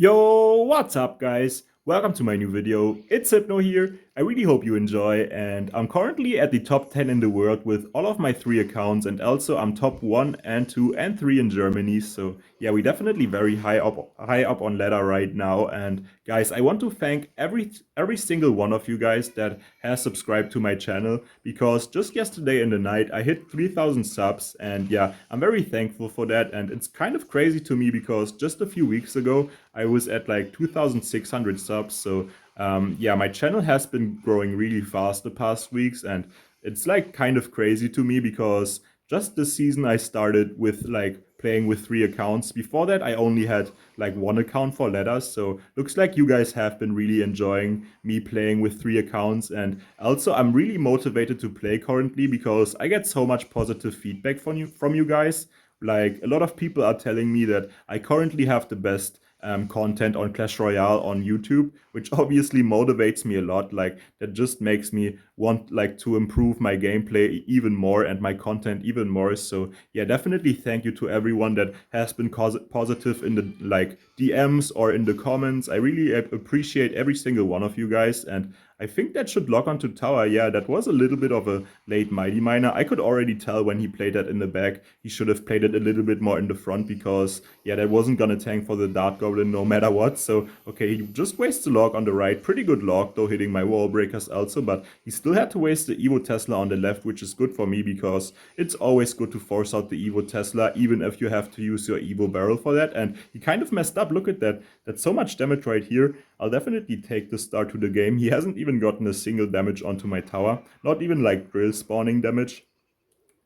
Yo, what's up guys? Welcome to my new video. It's Hypno here. I really hope you enjoy, and I'm currently at the top 10 in the world with all of my 3 accounts, and also I'm top 1 and 2 and 3 in Germany. So yeah, we definitely very high up on ladder right now. And guys, I want to thank every single one of you guys that has subscribed to my channel, because just yesterday in the night I hit 3,000 subs, and yeah, I'm very thankful for that. And it's kind of crazy to me because just a few weeks ago I was at like 2,600 subs. So yeah, my channel has been growing really fast the past weeks, and it's like kind of crazy to me because just this season I started with like playing with 3 accounts. Before that, I only had like 1 account for letters. So looks like you guys have been really enjoying me playing with 3 accounts. And also, I'm really motivated to play currently because I get so much positive feedback from you guys. Like a lot of people are telling me that I currently have the best content on Clash Royale on YouTube, which obviously motivates me a lot. Like that just makes me want like to improve my gameplay even more and my content even more. So yeah, definitely thank you to everyone that has been positive in the like DMs or in the comments. I really appreciate every single one of you guys, and I think that should lock onto tower. Yeah, that was a little bit of a late Mighty Miner. I could already tell when he played that in the back. He should have played it a little bit more in the front because, yeah, that wasn't gonna tank for the Dart Goblin no matter what. So, okay, he just wastes the log on the right. Pretty good log, though, hitting my wall breakers also, but he still had to waste the Evo Tesla on the left, which is good for me because it's always good to force out the Evo Tesla, even if you have to use your Evo barrel for that. And he kind of messed up. Look at that. That's so much damage right here. I'll definitely take the start to the game. He hasn't even gotten a single damage onto my tower. Not even like drill spawning damage.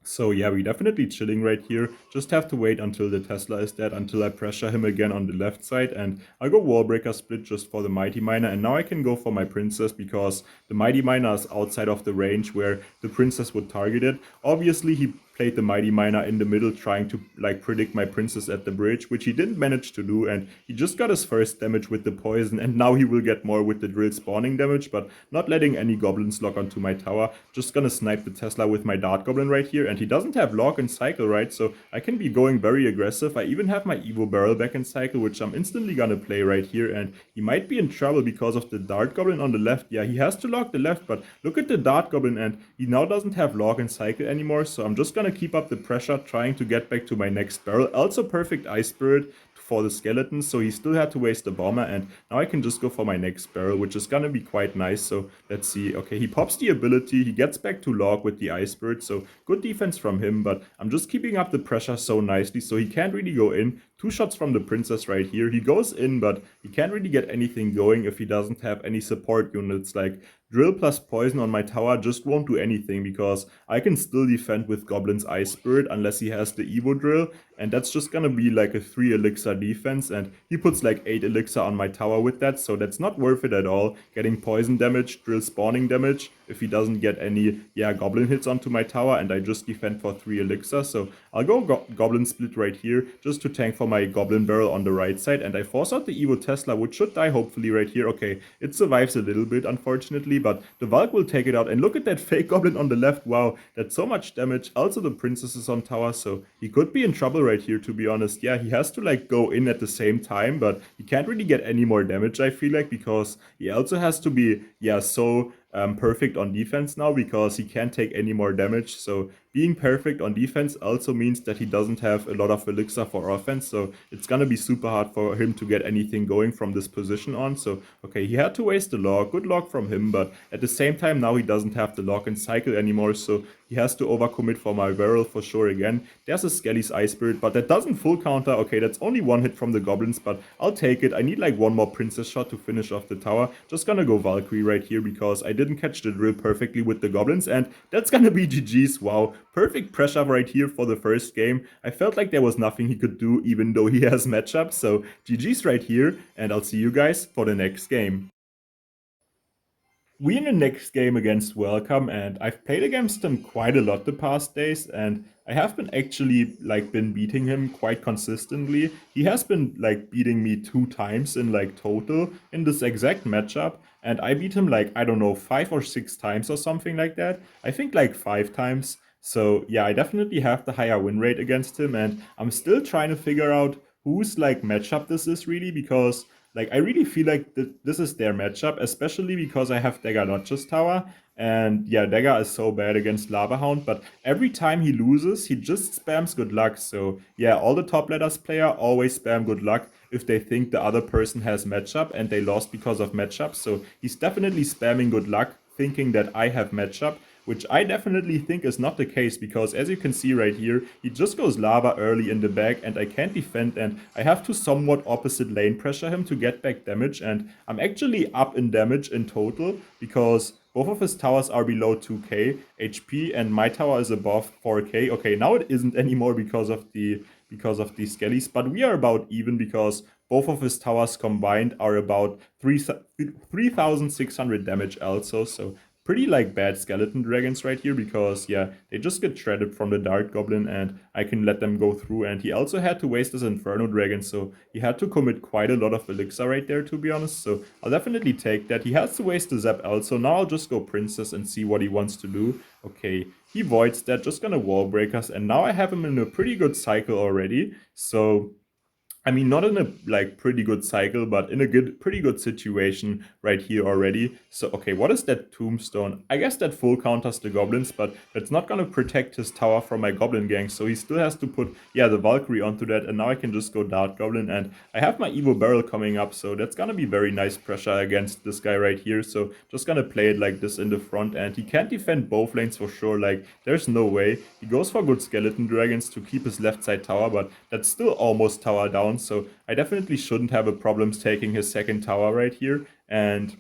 So yeah, we definitely chilling right here. Just have to wait until the Tesla is dead, until I pressure him again on the left side. And I'll go Wallbreaker split just for the Mighty Miner. And now I can go for my Princess because the Mighty Miner is outside of the range where the Princess would target it. Obviously, he played the Mighty Miner in the middle trying to like predict my Princess at the bridge, which he didn't manage to do, and he just got his first damage with the poison, and now he will get more with the drill spawning damage, but not letting any goblins lock onto my tower. Just gonna snipe the Tesla with my Dart Goblin right here, and he doesn't have lock and cycle, right? So I can be going very aggressive. I even have my Evo Barrel back in cycle, which I'm instantly gonna play right here, and he might be in trouble because of the Dart Goblin on the left. Yeah, he has to lock the left, but look at the Dart Goblin, and he now doesn't have lock and cycle anymore, so I'm just gonna keep up the pressure, trying to get back to my next barrel. Also perfect Ice Spirit for the skeleton, so he still had to waste a bomber, and now I can just go for my next barrel, which is gonna be quite nice. So let's see. Okay, he pops the ability, he gets back to log with the Ice Spirit, so good defense from him, but I'm just keeping up the pressure so nicely, so he can't really go in. 2 shots from the Princess right here. He goes in, but he can't really get anything going if he doesn't have any support units. Like drill plus poison on my tower just won't do anything because I can still defend with Goblin's Ice Spirit unless he has the Evo drill, and that's just gonna be like a 3 elixir defense, and he puts like 8 elixir on my tower with that, so that's not worth it at all. Getting poison damage, drill spawning damage, if he doesn't get any, yeah, goblin hits onto my tower, and I just defend for 3 elixir, so I'll go goblin split right here just to tank for my goblin barrel on the right side, and I force out the Evo Tesla, which should die hopefully right here. Okay, it survives a little bit unfortunately, but the Valk will take it out, and look at that fake goblin on the left. Wow, that's so much damage. Also the Princess is on tower, so he could be in trouble right here, to be honest. Yeah, he has to like go in at the same time, but he can't really get any more damage, I feel like, because he also has to be, yeah, so perfect on defense now because he can't take any more damage. So being perfect on defense also means that he doesn't have a lot of elixir for offense, so it's gonna be super hard for him to get anything going from this position on. So okay, he had to waste the log. Good log from him, but at the same time now he doesn't have the lock and cycle anymore, so he has to overcommit for my barrel for sure again. There's a Skelly's Ice Spirit, but that doesn't full counter. Okay, that's only 1 hit from the goblins, but I'll take it. I need like 1 more Princess shot to finish off the tower. Just gonna go Valkyrie right here because I didn't catch the drill perfectly with the goblins, and that's gonna be GG's. Wow, perfect pressure right here for the first game. I felt like there was nothing he could do even though he has matchups, so GG's right here, and I'll see you guys for the next game. We in the next game against Welcome, and I've played against him quite a lot the past days, and I have been actually like been beating him quite consistently. He has been like beating me 2 times in like total in this exact matchup, and I beat him like, I don't know, 5 or 6 times or something like that. I think like 5 times. So yeah, I definitely have the higher win rate against him, and I'm still trying to figure out whose like matchup this is really, because like I really feel like this is their matchup, especially because I have Dagger Notch's tower. And yeah, Dagger is so bad against Lava Hound, but every time he loses, he just spams good luck. So yeah, all the top letters player always spam good luck if they think the other person has matchup and they lost because of matchup. So he's definitely spamming good luck, thinking that I have matchup, which I definitely think is not the case, because as you can see right here, he just goes lava early in the back and I can't defend, and I have to somewhat opposite lane pressure him to get back damage, and I'm actually up in damage in total because both of his towers are below 2k HP and my tower is above 4k. Okay, now it isn't anymore because of the skellies, but we are about even because both of his towers combined are about 3,600 damage also, so pretty like bad skeleton dragons right here, because yeah, they just get shredded from the dart goblin and I can let them go through. And he also had to waste his inferno dragon, so he had to commit quite a lot of elixir right there, to be honest. So I'll definitely take that. He has to waste the zap also. Now I'll just go princess and see what he wants to do. Okay, he voids that, just gonna wall breakers, and now I have him in a pretty good cycle already. So I mean, not in a like pretty good cycle, but in a pretty good situation right here already. So, okay, what is that tombstone? I guess that full counters the goblins, but that's not gonna protect his tower from my goblin gang. So he still has to put, yeah, the Valkyrie onto that, and now I can just go dart goblin, and I have my Evo barrel coming up, so that's gonna be very nice pressure against this guy right here. So just gonna play it like this in the front, and he can't defend both lanes for sure. Like, there's no way. He goes for good skeleton dragons to keep his left side tower, but that's still almost tower down. So I definitely shouldn't have a problem taking his second tower right here. And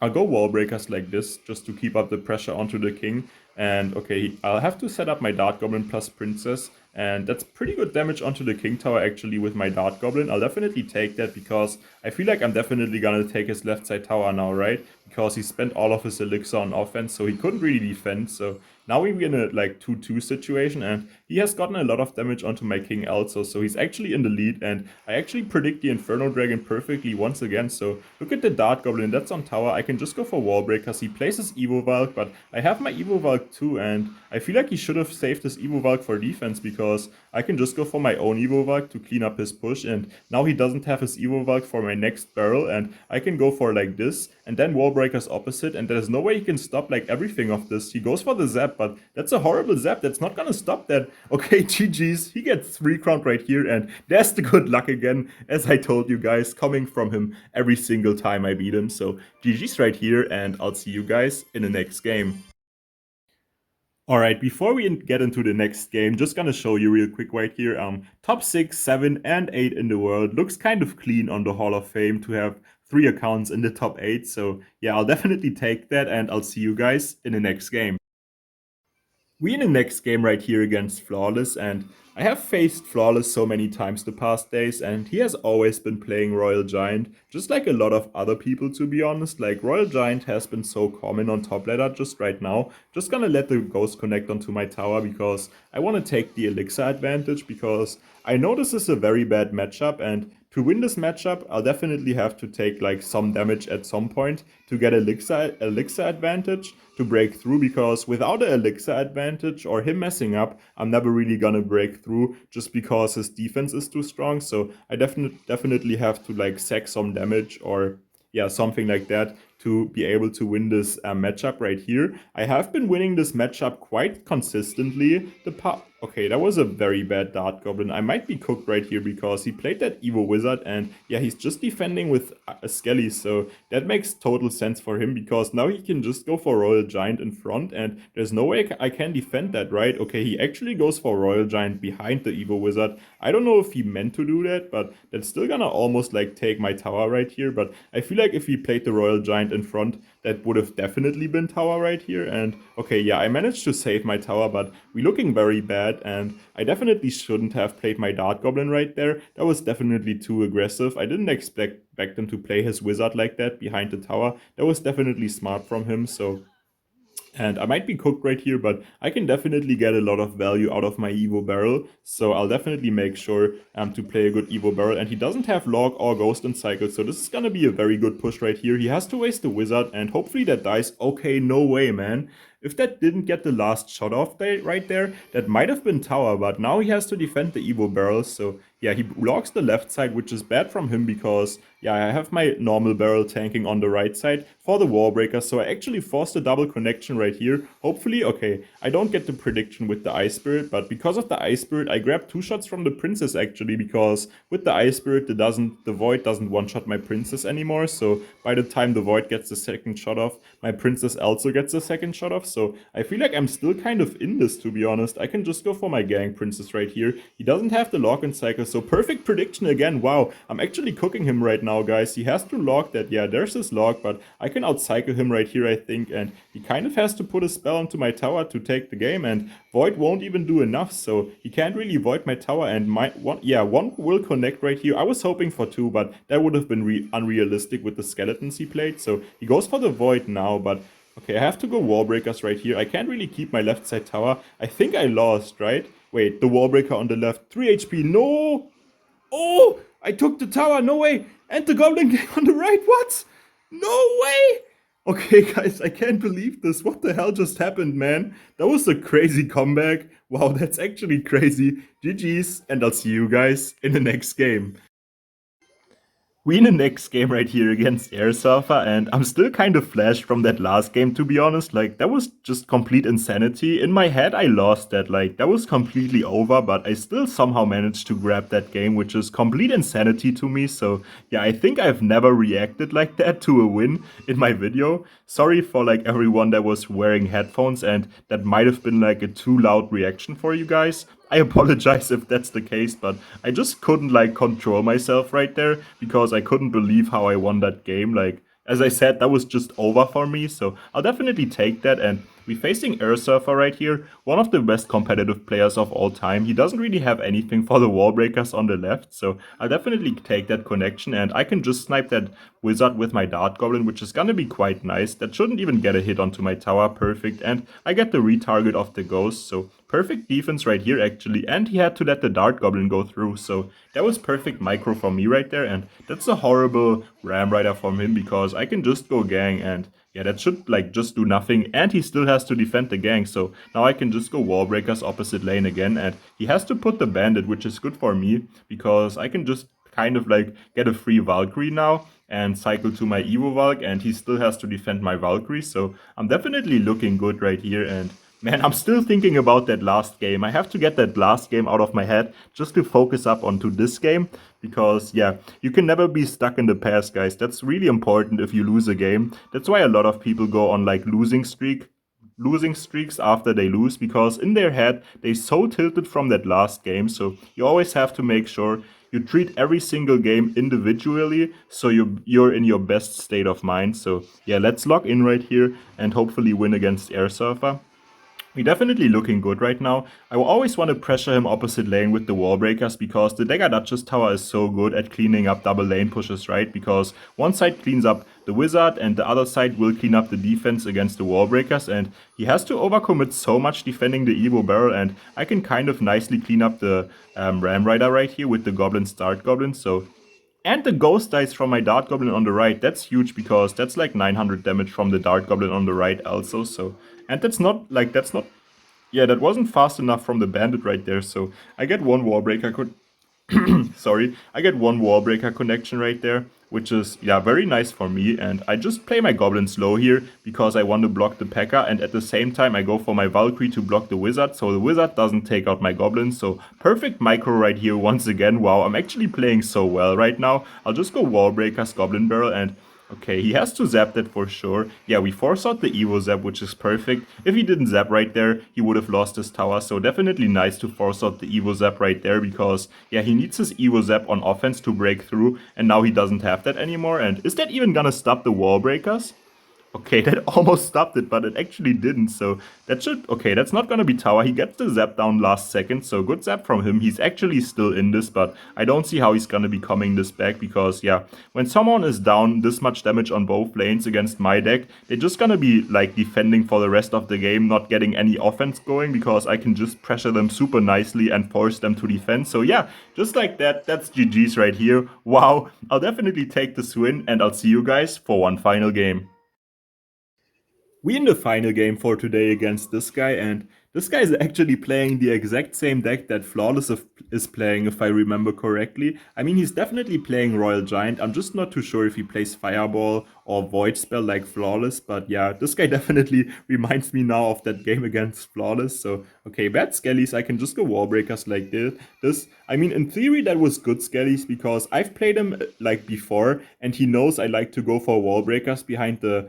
I'll go wall breakers like this just to keep up the pressure onto the king. And okay, I'll have to set up my dart goblin plus princess. And that's pretty good damage onto the king tower actually with my dart goblin. I'll definitely take that because I feel like I'm definitely gonna take his left side tower now, right? Because he spent all of his elixir on offense, so he couldn't really defend. So now we're in a like 2-2 situation, and he has gotten a lot of damage onto my king also, so he's actually in the lead, and I actually predict the Inferno Dragon perfectly once again. So look at the Dart Goblin, that's on tower. I can just go for wall breakers. He plays his Evo Valk, but I have my Evo Valk too, and I feel like he should have saved his Evo Valk for defense, because I can just go for my own Evo Valk to clean up his push, and now he doesn't have his Evo Valk for my next barrel, and I can go for like this, and then wall breakers opposite, and there's no way he can stop like everything of this. He goes for the zap, but that's a horrible zap. That's not gonna stop that. Okay, GG's. He gets 3 crowned right here, and there's the good luck again, as I told you guys, coming from him every single time I beat him. So GG's right here, and I'll see you guys in the next game. Alright, before we get into the next game, just gonna show you real quick right here. Top 6, 7, and 8 in the world. Looks kind of clean on the Hall of Fame to have 3 accounts in the top 8. So yeah, I'll definitely take that, and I'll see you guys in the next game. We in the next game right here against Flawless, and I have faced Flawless so many times the past days, and he has always been playing Royal Giant, just like a lot of other people, to be honest. Like, Royal Giant has been so common on top ladder just right now. Just gonna let the Ghost connect onto my tower because I want to take the Elixir advantage, because I know this is a very bad matchup, and to win this matchup, I'll definitely have to take like some damage at some point to get elixir advantage to break through, because without an elixir advantage or him messing up, I'm never really gonna break through just because his defense is too strong. So I definitely have to like sack some damage or yeah, something like that to be able to win this matchup right here. I have been winning this matchup quite consistently. Okay, that was a very bad Dart Goblin. I might be cooked right here because he played that Evo Wizard, and yeah, he's just defending with a Skelly, so that makes total sense for him because now he can just go for Royal Giant in front, and there's no way I can defend that, right? Okay, he actually goes for Royal Giant behind the Evo Wizard. I don't know if he meant to do that, but that's still gonna almost like take my tower right here, but I feel like if he played the Royal Giant in front, that would have definitely been tower right here. And okay, yeah, I managed to save my tower, but we're looking very bad, and I definitely shouldn't have played my Dart Goblin right there. That was definitely too aggressive. I didn't expect him to play his wizard like that behind the tower. That was definitely smart from him, so And I might be cooked right here, but I can definitely get a lot of value out of my Evo Barrel. So I'll definitely make sure to play a good Evo Barrel. And he doesn't have Log or Ghost and Cycle, so this is gonna be a very good push right here. He has to waste the Wizard, and hopefully that dies. Okay, no way, man. If that didn't get the last shot off right there, that might have been tower, but now he has to defend the Evo Barrels. So yeah, he logs the left side, which is bad from him because, yeah, I have my normal barrel tanking on the right side for the wall breaker. So I actually forced a double connection right here. Hopefully, okay, I don't get the prediction with the Ice Spirit, but because of the Ice Spirit, I grabbed 2 shots from the Princess actually, because with the Ice Spirit, the Void doesn't one-shot my Princess anymore. So by the time the Void gets the second shot off, my Princess also gets the second shot off. So I feel like I'm still kind of in this, to be honest. I can just go for my Gang Princess right here. He doesn't have the lock and cycle, so perfect prediction again. Wow, I'm actually cooking him right now, guys. He has to lock that. Yeah, there's his lock, but I can outcycle him right here, I think. And he kind of has to put a spell into my tower to take the game, and Void won't even do enough, so he can't really Void my tower. And one will connect right here. I was hoping for 2, but that would have been unrealistic with the skeletons he played. So he goes for the Void now, but okay, I have to go wall breakers right here. I can't really keep my left side tower. I think I lost, right? Wait, the wall breaker on the left. 3 HP. No! Oh! I took the tower. No way! And the goblin gang on the right. What? No way! Okay, guys, I can't believe this. What the hell just happened, man? That was a crazy comeback. Wow, that's actually crazy. GG's, and I'll see you guys in the next game. We in the next game right here against Air Surfer, and I'm still kind of flashed from that last game, to be honest. Like, that was just complete insanity. In my head, I lost that. Like, that was completely over, but I still somehow managed to grab that game, which is complete insanity to me. So, yeah, I think I've never reacted like that to a win in my video. Sorry for, like, everyone that was wearing headphones, and that might have been, like, a too loud reaction for you guys. I apologize if that's the case, but I just couldn't like control myself right there because I couldn't believe how I won that game. Like, as I said, that was just over for me, so I'll definitely take that. And we're facing Air Surfer right here, one of the best competitive players of all time. He doesn't really have anything for the wall breakers on the left, so I'll definitely take that connection, and I can just snipe that wizard with my Dart Goblin, which is gonna be quite nice. That shouldn't even get a hit onto my tower, perfect, and I get the retarget of the ghost, so perfect defense right here actually, and he had to let the Dart Goblin go through, so that was perfect micro from me right there, and that's a horrible Ram Rider from him because I can just go gang, and yeah, that should like just do nothing, and he still has to defend the gang, so now I can just go wall breakers opposite lane again, and he has to put the bandit, which is good for me because I can just kind of like get a free Valkyrie now and cycle to my Evo Valk, and he still has to defend my Valkyrie, so I'm definitely looking good right here. And man, I'm still thinking about that last game. I have to get that last game out of my head just to focus up onto this game. Because, yeah, you can never be stuck in the past, guys. That's really important if you lose a game. That's why a lot of people go on, like, losing streaks after they lose. Because in their head, they're so tilted from that last game. So you always have to make sure you treat every single game individually so you're in your best state of mind. So, yeah, let's log in right here and hopefully win against Air Surfer. We're definitely looking good right now. I will always want to pressure him opposite lane with the wall breakers because the Dagger Duchess tower is so good at cleaning up double lane pushes, right? Because one side cleans up the wizard and the other side will clean up the defense against the wall breakers, and he has to overcommit so much defending the Evo barrel, and I can kind of nicely clean up the Ram Rider right here with the Goblin Dart Goblin. So, and the ghost dice from my Dart Goblin on the right, that's huge because that's like 900 damage from the Dart Goblin on the right also, so... And that's not, yeah, that wasn't fast enough from the bandit right there, so I get one wall breaker, I get one wall breaker connection right there, which is, yeah, very nice for me, and I just play my goblin slow here because I want to block the P.E.K.K.A, and at the same time I go for my Valkyrie to block the wizard, so the wizard doesn't take out my goblin, so perfect micro right here once again. Wow, I'm actually playing so well right now. I'll just go wall breakers, goblin barrel, and okay, he has to zap that for sure. Yeah, we force out the Evo zap, which is perfect. If he didn't zap right there, he would have lost his tower. So definitely nice to force out the Evo zap right there because, yeah, he needs his Evo zap on offense to break through. And now he doesn't have that anymore. And is that even gonna stop the wall breakers? Okay, that almost stopped it, but it actually didn't. So that should... Okay, that's not gonna be tower. He gets the zap down last second, so good zap from him. He's actually still in this, but I don't see how he's gonna be coming this back because, yeah, when someone is down this much damage on both lanes against my deck, they're just gonna be, like, defending for the rest of the game, not getting any offense going because I can just pressure them super nicely and force them to defend. So, yeah, just like that, that's GG's right here. Wow, I'll definitely take this win, and I'll see you guys for one final game. We in the final game for today against this guy, and this guy is actually playing the exact same deck that Flawless is playing, if I remember correctly. I mean, he's definitely playing Royal Giant. I'm just not too sure if he plays Fireball or Void Spell like Flawless, but yeah, this guy definitely reminds me now of that game against Flawless. So, okay, bad Skellies, I can just go Wall Breakers like this. I mean, in theory, that was good Skellies because I've played him like before, and he knows I like to go for Wall Breakers behind the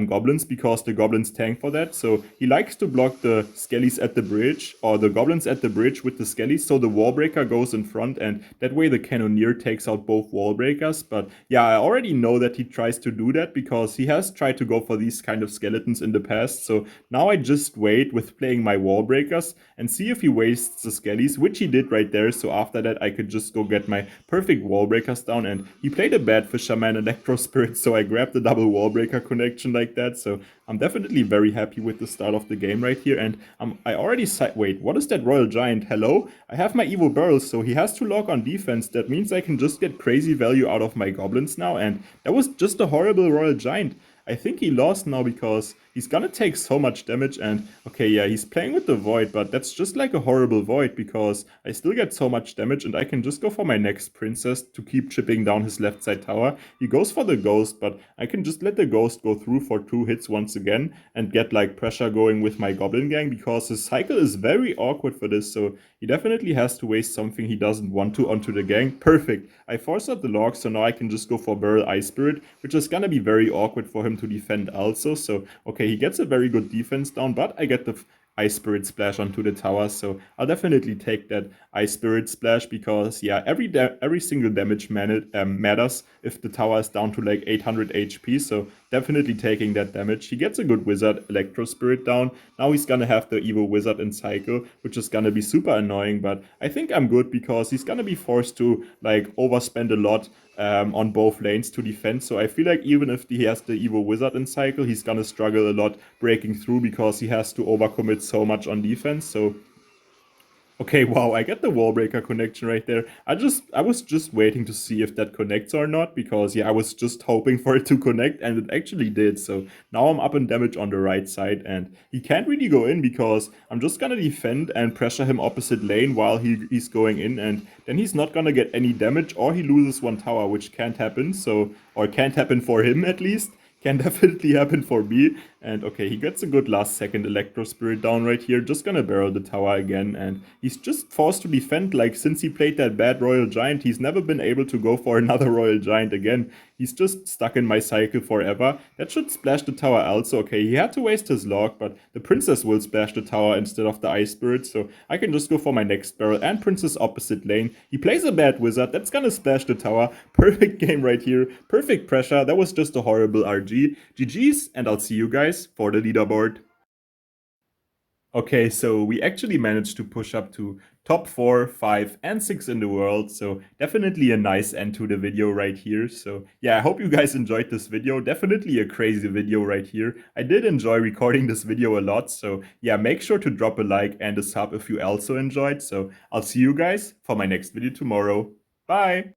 goblins because the goblins tank for that. So he likes to block the skellies at the bridge or the goblins at the bridge with the skellies. So the wall breaker goes in front, and that way the cannoneer takes out both wall breakers. But yeah, I already know that he tries to do that because he has tried to go for these kind of skeletons in the past. So now I just wait with playing my wall breakers and see if he wastes the skellies, which he did right there. So after that, I could just go get my perfect wall breakers down. And he played a bad Fisherman Electro Spirit, so I grabbed the double wall breaker connection like that. So I'm definitely very happy with the start of the game right here. And I already wait, what is that Royal Giant? Hello? I have my Evo Barrels, so he has to lock on defense. That means I can just get crazy value out of my goblins now. And that was just a horrible Royal Giant. I think he lost now because he's gonna take so much damage. And okay, yeah, he's playing with the Void, but that's just like a horrible Void because I still get so much damage and I can just go for my next Princess to keep chipping down his left side tower. He goes for the Ghost, but I can just let the Ghost go through for 2 hits once again and get like pressure going with my Goblin Gang because his cycle is very awkward for this. So he definitely has to waste something he doesn't want to onto the gang. Perfect. I forced out the log, so now I can just go for Barrel Ice Spirit, which is gonna be very awkward for him to defend also. So, okay, he gets a very good defense down, but I get the Ice Spirit Splash onto the tower, so I'll definitely take that Ice Spirit Splash because, yeah, every single damage matters if the tower is down to like 800 HP, so definitely taking that damage. He gets a good Wizard Electro Spirit down. Now he's gonna have the Evo Wizard in Cycle, which is gonna be super annoying, but I think I'm good because he's gonna be forced to like overspend a lot on both lanes to defend. So I feel like even if he has the Evo Wizard in Cycle, he's gonna struggle a lot breaking through because he has to overcommit so much on defense. So okay, wow, I get the wall breaker connection right there. I was just waiting to see if that connects or not because yeah, I was just hoping for it to connect and it actually did. So now I'm up in damage on the right side and he can't really go in because I'm just gonna defend and pressure him opposite lane while he's going in, and then he's not gonna get any damage or he loses one tower, which can't happen. So, or can't happen for him at least. Can definitely happen for me. And okay, he gets a good last second Electro Spirit down right here. Just gonna barrel the tower again. And he's just forced to defend. Like, since he played that bad Royal Giant, he's never been able to go for another Royal Giant again. He's just stuck in my cycle forever. That should splash the tower also. Okay, he had to waste his log, but the Princess will splash the tower instead of the Ice Spirit. So I can just go for my next barrel and Princess opposite lane. He plays a bad Wizard. That's gonna splash the tower. Perfect game right here. Perfect pressure. That was just a horrible RG. GG's, and I'll see you guys for the leaderboard. Okay, so we actually managed to push up to top 4, 5, and 6 in the world, so definitely a nice end to the video right here. So yeah, I hope you guys enjoyed this video. Definitely a crazy video right here. I did enjoy recording this video a lot, so yeah, make sure to drop a like and a sub if you also enjoyed. So I'll see you guys for my next video tomorrow. Bye!